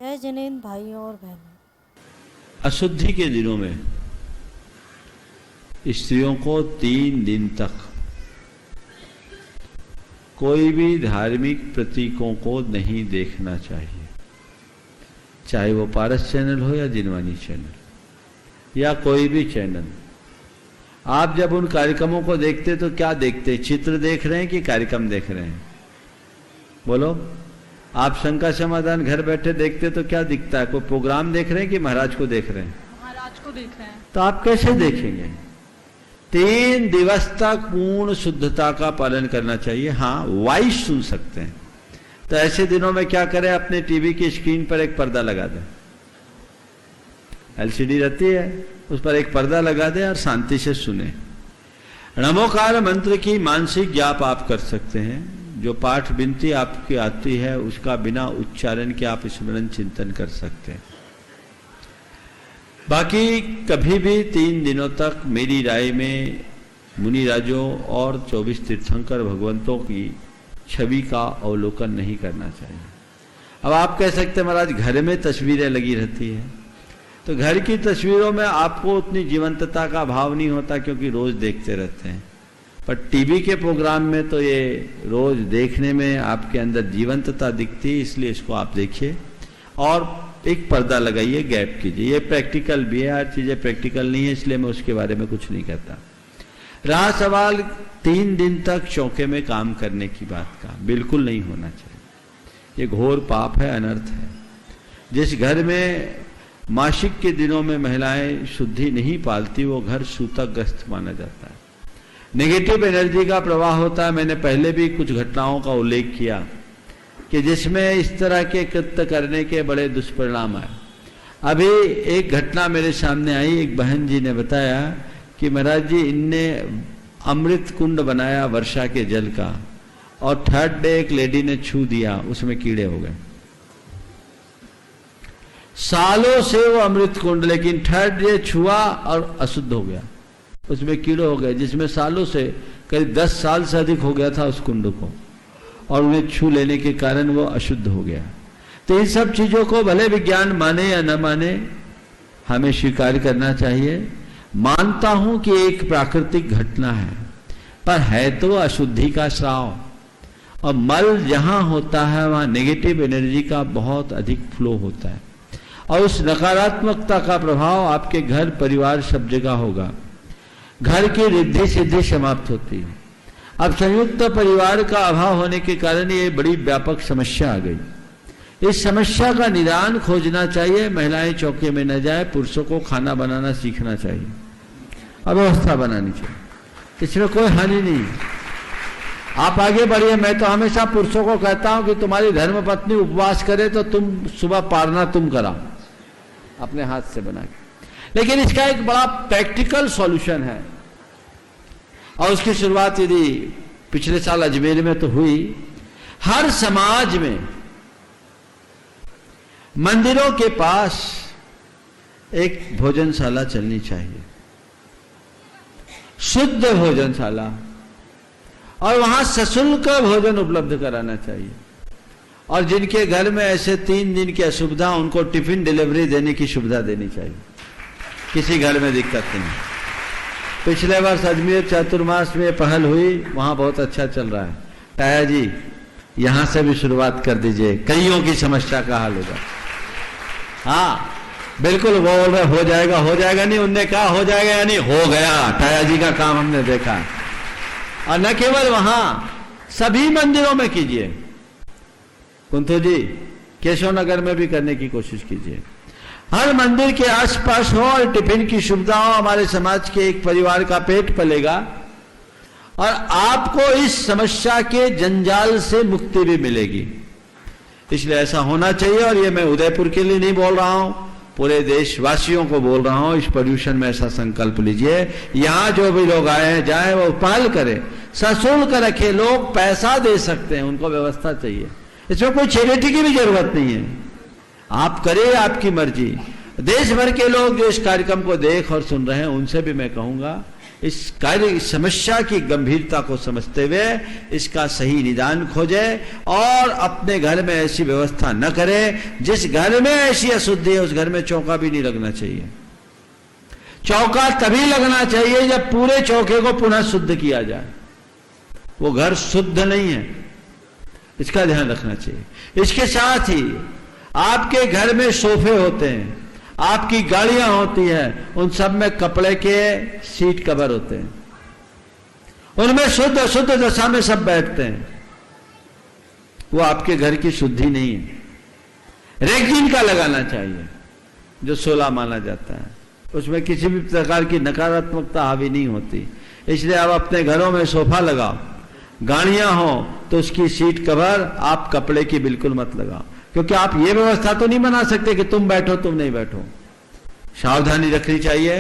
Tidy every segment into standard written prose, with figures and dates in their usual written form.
जय जिनेंद्र भाइयों और बहनों, अशुद्धि के दिनों में स्त्रियों को 3 दिन तक कोई भी धार्मिक प्रतीकों को नहीं देखना चाहिए, चाहे वो पारस चैनल हो या जिनवानी चैनल या कोई भी चैनल। आप जब उन कार्यक्रमों को देखते तो क्या देखते? चित्र देख रहे हैं कि कार्यक्रम देख रहे हैं? बोलो। आप शंका समाधान घर बैठे देखते तो क्या दिखता है? कोई प्रोग्राम देख रहे हैं कि महाराज को देख रहे हैं? महाराज को देख रहे हैं। तो आप कैसे देखेंगे? 3 दिवस तक पूर्ण शुद्धता का पालन करना चाहिए। हाँ, वॉइस सुन सकते हैं तो ऐसे दिनों में क्या करें? अपने टीवी की स्क्रीन पर एक पर्दा लगा दें, एलसीडी रहती है, उस पर एक पर्दा लगा दें और शांति से सुने। नमोकार मंत्र की मानसिक जाप आप कर सकते हैं। जो पाठ विनती आपकी आती है उसका बिना उच्चारण के आप स्मरण चिंतन कर सकते हैं। बाकी कभी भी 3 दिनों तक मेरी राय में मुनिराजों और 24 तीर्थंकर भगवंतों की छवि का अवलोकन नहीं करना चाहिए। अब आप कह सकते हैं महाराज घर में तस्वीरें लगी रहती है, तो घर की तस्वीरों में आपको उतनी जीवंतता का भाव नहीं होता क्योंकि रोज देखते रहते हैं। पर टीवी के प्रोग्राम में तो ये रोज देखने में आपके अंदर जीवंतता दिखती है, इसलिए इसको आप देखिए और एक पर्दा लगाइए, गैप कीजिए। ये प्रैक्टिकल भी है, हर चीजें प्रैक्टिकल नहीं है, इसलिए मैं उसके बारे में कुछ नहीं कहता। रहा सवाल 3 दिन तक चौके में काम करने की बात का, बिल्कुल नहीं होना चाहिए। ये घोर पाप है, अनर्थ है। जिस घर में मासिक के दिनों में महिलाएं शुद्धि नहीं पालती वो घर सूतकग्रस्त माना जाता है। नेगेटिव एनर्जी का प्रवाह होता है। मैंने पहले भी कुछ घटनाओं का उल्लेख किया कि जिसमें इस तरह के कृत्य करने के बड़े दुष्परिणाम आए। अभी एक घटना मेरे सामने आई, एक बहन जी ने बताया कि महाराज जी इनने अमृत कुंड बनाया वर्षा के जल का और 3rd डे एक लेडी ने छू दिया, उसमें कीड़े हो गए। सालों से वो अमृत कुंड, लेकिन 3rd डे छुआ और अशुद्ध हो गया, उसमें कीड़े हो गए, जिसमें सालों से करीब 10 साल से अधिक हो गया था उस कुंड को, और उन्हें छू लेने के कारण वो अशुद्ध हो गया। तो इन सब चीजों को भले विज्ञान माने या न माने हमें स्वीकार करना चाहिए। मानता हूं कि एक प्राकृतिक घटना है, पर है तो अशुद्धि का श्राव, और मल जहां होता है वहां नेगेटिव एनर्जी का बहुत अधिक फ्लो होता है और उस नकारात्मकता का प्रभाव आपके घर परिवार सब जगह होगा। घर की रिद्धि सिद्धि समाप्त होती है। अब संयुक्त परिवार का अभाव होने के कारण ये बड़ी व्यापक समस्या आ गई। इस समस्या का निदान खोजना चाहिए। महिलाएं चौके में न जाए, पुरुषों को खाना बनाना सीखना चाहिए, अव्यवस्था बनानी चाहिए, इसमें कोई हानि नहीं। आप आगे बढ़िए। मैं तो हमेशा पुरुषों को कहता हूं कि तुम्हारी धर्मपत्नी उपवास करे तो तुम सुबह पारना तुम कराओ अपने हाथ से बना के, लेकिन इसका एक बड़ा प्रैक्टिकल सॉल्यूशन है और उसकी शुरुआत यदि पिछले साल अजमेर में तो हुई। हर समाज में मंदिरों के पास एक भोजनशाला चलनी चाहिए, शुद्ध भोजनशाला, और वहां सशुल्क भोजन उपलब्ध कराना चाहिए। और जिनके घर में ऐसे 3 दिन की असुविधा, उनको टिफिन डिलीवरी देने की सुविधा देनी चाहिए। किसी घर में दिक्कत नहीं। पिछले वर्ष अजमेर चातुर्मास में पहल हुई, वहां बहुत अच्छा चल रहा है। टाया जी यहां से भी शुरुआत कर दीजिए, कईयों की समस्या का हल होगा। हाँ बिल्कुल, वो बोल रहे हो जाएगा, हो जाएगा नहीं, उनने कहा हो जाएगा यानी हो गया। टाया जी का काम हमने देखा। और न केवल वहां, सभी मंदिरों में कीजिए। कुंथू जी केशव नगर में भी करने की कोशिश कीजिए। हर मंदिर के आसपास हो और टिफिन की सुविधा हो, हमारे समाज के एक परिवार का पेट पलेगा और आपको इस समस्या के जंजाल से मुक्ति भी मिलेगी। इसलिए ऐसा होना चाहिए। और ये मैं उदयपुर के लिए नहीं बोल रहा हूं, पूरे देशवासियों को बोल रहा हूं। इस पर्यूषण में ऐसा संकल्प लीजिए। यहां जो भी लोग आए हैं जाए वो पहल करें, सशुल्क रखे। लोग पैसा दे सकते हैं, उनको व्यवस्था चाहिए, इसमें कोई चैरिटी की भी जरूरत नहीं है। आप करें, आपकी मर्जी। देश भर के लोग जो इस कार्यक्रम को देख और सुन रहे हैं उनसे भी मैं कहूंगा इस कार्य, इस समस्या की गंभीरता को समझते हुए इसका सही निदान खोजे और अपने घर में ऐसी व्यवस्था न करे। जिस घर में ऐसी अशुद्धि है उस घर में चौका भी नहीं लगना चाहिए। चौका तभी लगना चाहिए जब पूरे चौके को पुनः शुद्ध किया जाए। वो घर शुद्ध नहीं है, इसका ध्यान रखना चाहिए। इसके साथ ही आपके घर में सोफे होते हैं, आपकी गाड़ियां होती हैं, उन सब में कपड़े के सीट कवर होते हैं, उनमें शुद्ध अशुद्ध दशा में सब बैठते हैं। वो आपके घर की शुद्धि नहीं है। रेक्सिन का लगाना चाहिए जो 16 माना जाता है, उसमें किसी भी प्रकार की नकारात्मकता हावी नहीं होती। इसलिए आप अपने घरों में सोफा लगाओ, गाड़ियां हो तो उसकी सीट कवर आप कपड़े की बिल्कुल मत लगाओ, क्योंकि आप ये व्यवस्था तो नहीं बना सकते कि तुम बैठो तुम नहीं बैठो। सावधानी रखनी चाहिए,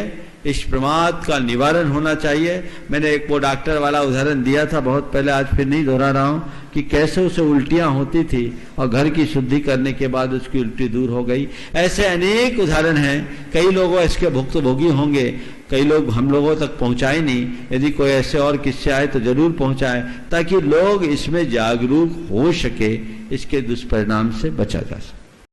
इस प्रमाद का निवारण होना चाहिए। मैंने एक वो डॉक्टर वाला उदाहरण दिया था बहुत पहले, आज फिर नहीं दोहरा रहा हूं कि कैसे उसे उल्टियां होती थी और घर की शुद्धि करने के बाद उसकी उल्टी दूर हो गई। ऐसे अनेक उदाहरण हैं। कई लोग इसके भुक्तभोगी होंगे, कई लोग हम लोगों तक पहुंचाए नहीं। यदि कोई ऐसे और किस्से आए तो जरूर पहुंचाए, ताकि लोग इसमें जागरूक हो सके, इसके दुष्परिणाम से बचा जा सके।